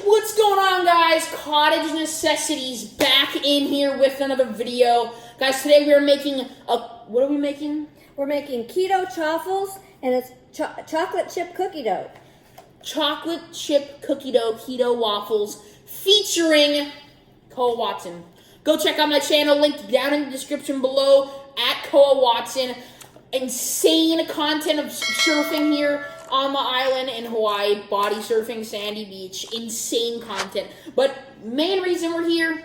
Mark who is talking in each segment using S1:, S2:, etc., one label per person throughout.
S1: What's going on, guys? Cottage Necessities back in here with another video. Guys, today we are making what are we making?
S2: We're making keto chaffles, and it's chocolate chip cookie dough.
S1: Chocolate chip cookie dough keto waffles featuring KOA Watson. Go check out my channel, linked down in the description below, at KOA Watson. Insane content of surfing here on the island in Hawaii, body surfing, sandy beach, insane content. But main reason we're here,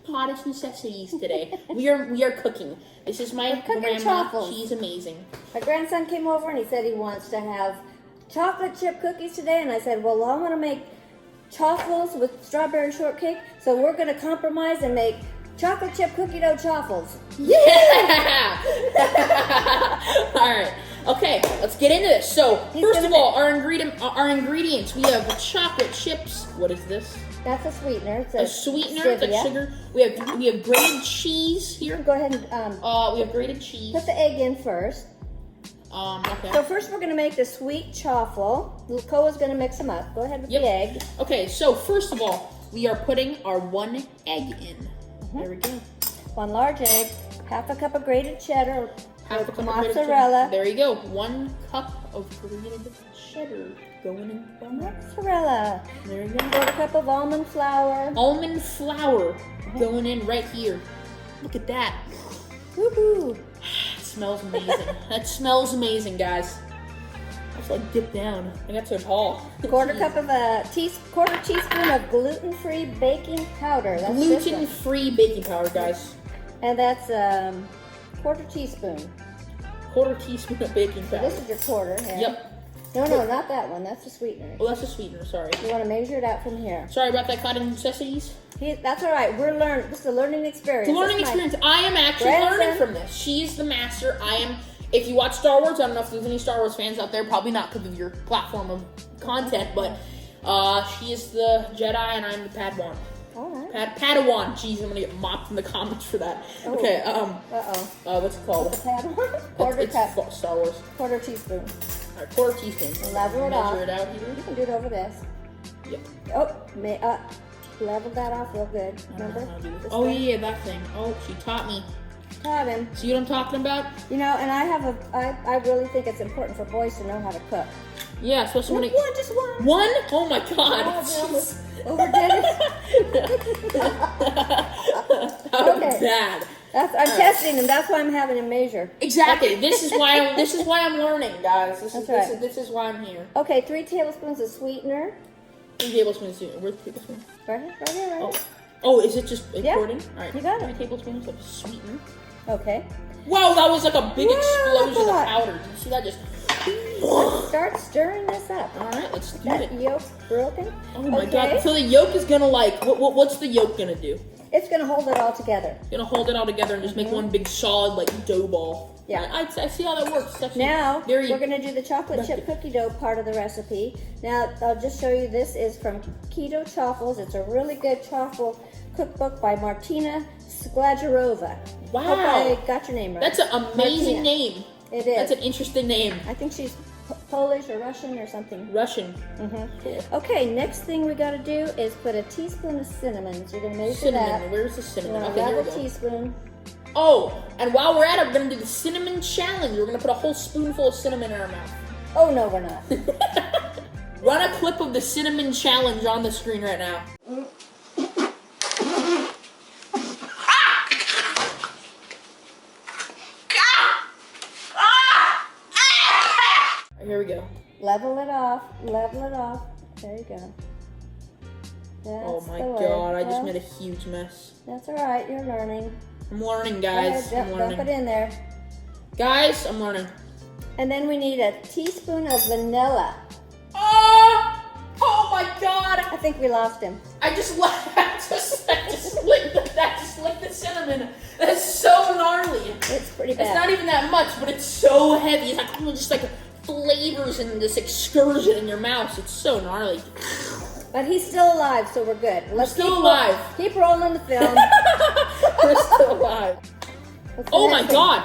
S1: Cottage Necessities today. we are cooking. This is my grandma.
S2: Chaffles.
S1: She's amazing.
S2: My grandson came over and he said he wants to have chocolate chip cookies today, and I said, well, I want to make chaffles with strawberry shortcake, so we're going to compromise and make chocolate chip cookie dough chaffles.
S1: Yeah! All right. Okay, let's get into this. So, first of all, our ingredients. We have chocolate chips. What is this?
S2: That's a sweetener. It's
S1: a sweetener. It's like sugar. We have grated cheese here.
S2: Go ahead and
S1: we have grated cheese.
S2: put the egg in first.
S1: Okay.
S2: So first we're going to make the sweet chaffle. Koa's going to mix them up. Go ahead with the egg.
S1: Okay, so first of all, we are putting our one egg in. There we go.
S2: One large egg, half a cup of grated cheddar,
S1: half a cup
S2: mozzarella.
S1: There you go. 1 cup of grated cheddar going in the
S2: mozzarella.
S1: There you go.
S2: 1/4 cup of almond flour.
S1: Almond flour going in right here. Look at that.
S2: Woohoo!
S1: It smells amazing. That smells amazing, guys. I was like dip down. I got so tall.
S2: 1/4 cup of quarter teaspoon of gluten-free baking powder. That's
S1: gluten-free baking powder, guys.
S2: And that's 1/4 teaspoon.
S1: 1/4 teaspoon of baking powder.
S2: So this is your quarter. Yeah.
S1: Yep.
S2: No, not that one. That's the sweetener.
S1: Oh, that's the sweetener. Sorry.
S2: You want to measure it out from here.
S1: Sorry about that, Cottage Necessities.
S2: That's all right. We're learning. This is a learning experience.
S1: It's a learning experience. I am actually learning from this. She's the master. I am. If you watch Star Wars, I don't know if there's any Star Wars fans out there. Probably not because of your platform of content, but she is the Jedi and I'm the Padawan.
S2: All right.
S1: Padawan. Jeez, I'm gonna get mopped in the comments for that. Oh. Okay. What's it called?
S2: What's a Padawan?
S1: It's Star Wars.
S2: 1/4 teaspoon.
S1: All right, 1/4 teaspoon.
S2: Level it off.
S1: Measure it out here.
S2: You can do it over this.
S1: Yep.
S2: Oh, level that off real good. Remember?
S1: Oh yeah, that thing. Oh, she taught me.
S2: Taught him.
S1: See what I'm talking about?
S2: You know, and I really think it's important for boys to know how to cook.
S1: Yeah, especially when
S2: just one.
S1: One? Oh my God!
S2: Overdid it.
S1: That was bad.
S2: I'm testing him. That's why I'm having him measure.
S1: Exactly. This is why I'm learning, guys. This is why I'm here.
S2: Okay, 3 tablespoons of sweetener.
S1: 3 tablespoons. Where's the tablespoon?
S2: Right here.
S1: Oh, is it just recording? All right.
S2: You got it.
S1: 3 tablespoons of sweetener.
S2: Okay.
S1: Wow, that was like a big explosion of powder. Did you see that? Just.
S2: Start stirring this up.
S1: All right, let's do
S2: that
S1: it.
S2: Yolk broken.
S1: Oh my God! So the yolk is gonna what's the yolk gonna do?
S2: It's gonna hold it all together.
S1: It's gonna hold it all together and just make one big solid dough ball.
S2: Yeah.
S1: I see how that works.
S2: Now we're gonna do the chocolate chip cookie dough part of the recipe. Now I'll just show you. This is from Keto Chaffles. It's a really good chaffle cookbook by Martina Sklajarova.
S1: Wow!
S2: Hope I got your name right.
S1: That's an amazing name.
S2: It is.
S1: That's an interesting name.
S2: I think she's Polish or Russian or something.
S1: Russian.
S2: Cool. Okay, next thing we got to do is put a teaspoon of cinnamon. So you're going to measure that.
S1: Cinnamon. Where's the cinnamon?
S2: Okay, here we go. Teaspoon.
S1: Oh, and while we're at it, we're going to do the cinnamon challenge. We're going to put a whole spoonful of cinnamon in our mouth.
S2: Oh, no, we're not.
S1: Run a clip of the cinnamon challenge on the screen right now. Here we go.
S2: Level it off. There you go.
S1: Oh my God, I just made a huge mess.
S2: That's all right, you're learning.
S1: I'm learning, guys. I'm learning.
S2: Dump it in there.
S1: Guys, I'm learning.
S2: And then we need a teaspoon of vanilla.
S1: Oh my God!
S2: I think we lost him.
S1: I just licked the cinnamon. That's so gnarly.
S2: It's pretty bad.
S1: It's not even that much, but it's so heavy. It's just flavors and this excursion in your mouth. It's so gnarly.
S2: But he's still alive, so we're good.
S1: Let's keep alive.
S2: Keep rolling the film.
S1: We're still alive. Oh my God!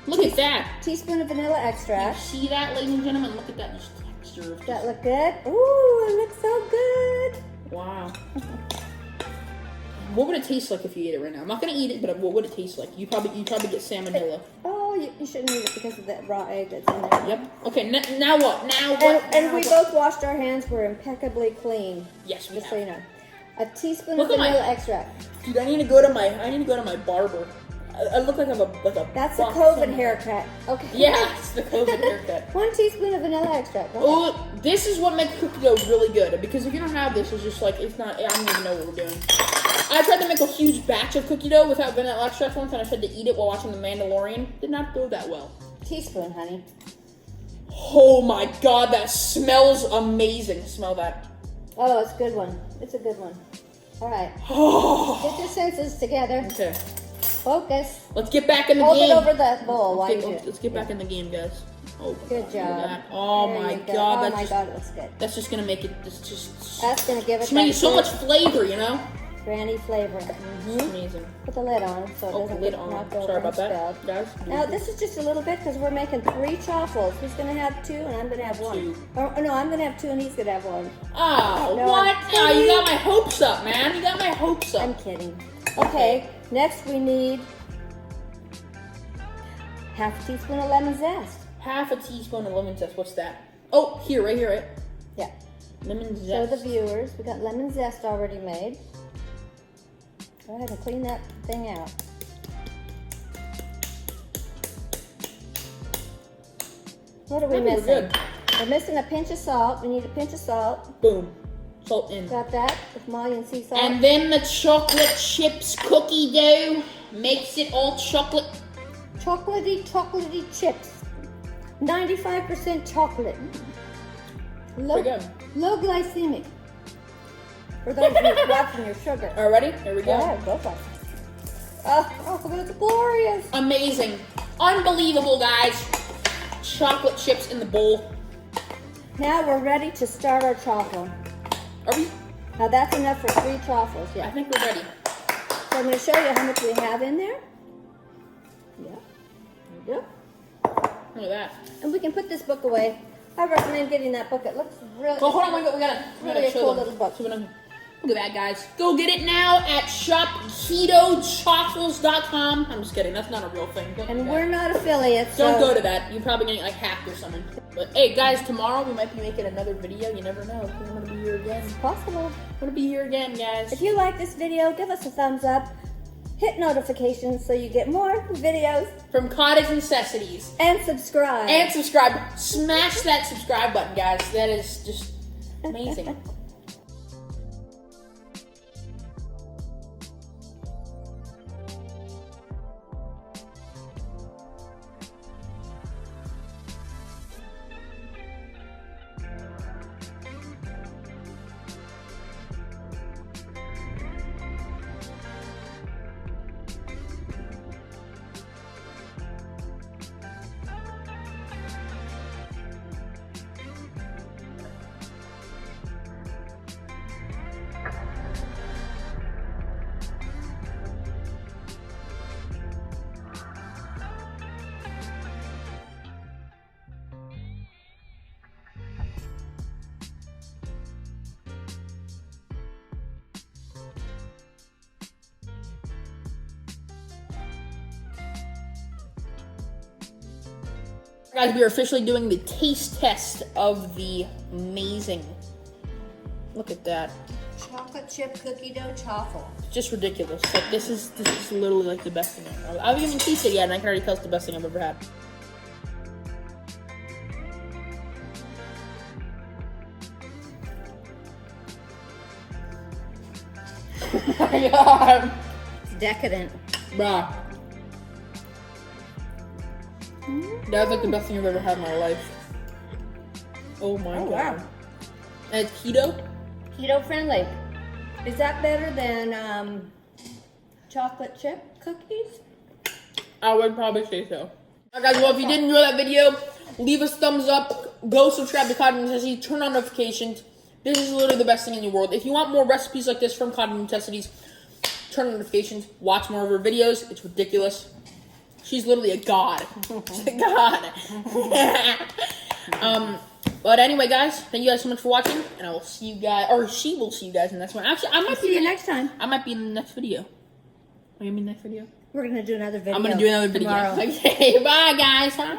S1: Look at that.
S2: Teaspoon of vanilla extract.
S1: You see that, ladies and gentlemen? Look at that texture.
S2: Does that look good? Ooh, it looks so good.
S1: wow. What would it taste like if you ate it right now? I'm not gonna eat it, but what would it taste like? You probably get salmonella.
S2: Oh, you shouldn't eat it because of that raw egg that's in there.
S1: Yep. Okay. Now what? Now what?
S2: And we both washed our hands. We're impeccably clean.
S1: Yes, we
S2: just
S1: have.
S2: so you know. A teaspoon
S1: Look
S2: of
S1: at my-
S2: vanilla extract.
S1: Dude, I need to go to my barber. I look like I have a.
S2: That's a
S1: box
S2: COVID
S1: on-
S2: haircut. Okay.
S1: Yeah, it's the COVID haircut.
S2: 1 teaspoon of vanilla extract. Go ahead.
S1: Oh, this is what makes cookie dough really good. Because if you don't have this, it's just like it's not. I don't even know what we're doing. I tried to make a huge batch of cookie dough without vanilla extract once, and I tried to eat it while watching The Mandalorian. Did not go that well.
S2: Teaspoon, honey.
S1: Oh my god, that smells amazing. Smell that.
S2: Oh, it's a good one. It's a good one. All right.
S1: Oh.
S2: Get your senses together.
S1: Okay.
S2: Focus.
S1: Let's get back in the
S2: Hold
S1: game.
S2: it over the bowl while you do it.
S1: Let's get back in the game, guys. Oh,
S2: Good
S1: look at
S2: job.
S1: that. Oh
S2: There
S1: my
S2: you go.
S1: god,
S2: Oh
S1: that's
S2: my
S1: just,
S2: God, it looks good.
S1: that's just gonna make it. It's just.
S2: That's gonna give it
S1: It's making
S2: that
S1: so
S2: good
S1: much flavor, you know.
S2: granny flavor.
S1: It's amazing.
S2: Put the lid on so it
S1: Oh,
S2: doesn't
S1: lid
S2: get
S1: on.
S2: knocked over
S1: Sorry
S2: and
S1: about that,
S2: spilled.
S1: guys.
S2: Now this is just a little bit because we're making 3 chaffles. He's gonna have 2 and I'm gonna have 1.
S1: 2.
S2: Oh no, I'm gonna have 2 and he's gonna have 1.
S1: Oh,
S2: No,
S1: what?
S2: I'm
S1: Oh, you
S2: kidding.
S1: got my hopes up, man. You got my hopes up.
S2: I'm kidding. Okay, next we need half a teaspoon of lemon zest.
S1: Half a teaspoon of lemon zest. What's that? Oh, here, right here, right?
S2: Yeah.
S1: Lemon
S2: Show
S1: zest.
S2: the viewers, we got lemon zest already made. Go ahead and clean that thing out. What are we
S1: I think we're
S2: missing?
S1: good.
S2: We're missing a pinch of salt. We need a pinch of salt.
S1: Boom. Salt in.
S2: Got that? With Himalayan sea salt.
S1: And then the chocolate chips cookie dough makes it all chocolate.
S2: Chocolatey chips. 95% chocolate. Low,
S1: Pretty good.
S2: low glycemic. For those of you watching your sugar.
S1: All right, ready? Here we
S2: Go
S1: go.
S2: ahead, go for it. Oh, that's glorious.
S1: Amazing. Unbelievable, guys. Chocolate chips in the bowl.
S2: Now we're ready to start our chaffle.
S1: Are we?
S2: Now that's enough for 3 chaffles,
S1: I
S2: yeah.
S1: think we're ready.
S2: So I'm going to show you how much we have in there. Yeah, there you go.
S1: Look at that.
S2: And we can put this book away. I recommend getting that book. It looks really.
S1: Well, hold on. We gotta
S2: Really a
S1: show
S2: cool
S1: them.
S2: little book.
S1: So we don't- Look at that, guys. Go get it now at shopketochaffles.com. I'm just kidding. That's not a real thing. Don't do
S2: And
S1: that.
S2: we're not affiliates. So
S1: Don't go to that. You're probably gonna get like hacked or something. But hey, guys, tomorrow we might be making another video. You never know. I'm gonna be here again.
S2: It's possible.
S1: I'm gonna be here again, guys.
S2: If you like this video, give us a thumbs up. Hit notifications so you get more videos.
S1: From Cottage Necessities.
S2: And subscribe.
S1: And subscribe. Smash that subscribe button, guys. That is just amazing. Guys, we are officially doing the taste test of the amazing. Look at that.
S2: Chocolate chip cookie dough chaffle.
S1: It's just ridiculous. Like this is literally like the best thing I haven't even tasted it yet, and I can already tell it's the best thing I've ever had. Oh my god.
S2: It's decadent.
S1: Bruh. That's like the best thing I've ever had in my life. Oh my god.
S2: Wow.
S1: And it's keto?
S2: Keto friendly. Is that better than chocolate chip cookies?
S1: I would probably say so. Alright guys, well if you did enjoy that video, leave us a thumbs up, go subscribe to Cottage Necessities, turn on notifications. This is literally the best thing in the world. If you want more recipes like this from Cottage Necessities, turn on notifications, watch more of her videos. It's ridiculous. She's literally a god. She's a god. But anyway, guys, thank you guys so much for watching, and I will see you guys, or she will see you guys in the next one. Actually, I might
S2: See you next time.
S1: I might be in the next video. Are you in the next video?
S2: We're gonna do another video.
S1: I'm gonna do another video.
S2: tomorrow.
S1: Okay, bye, guys. Huh?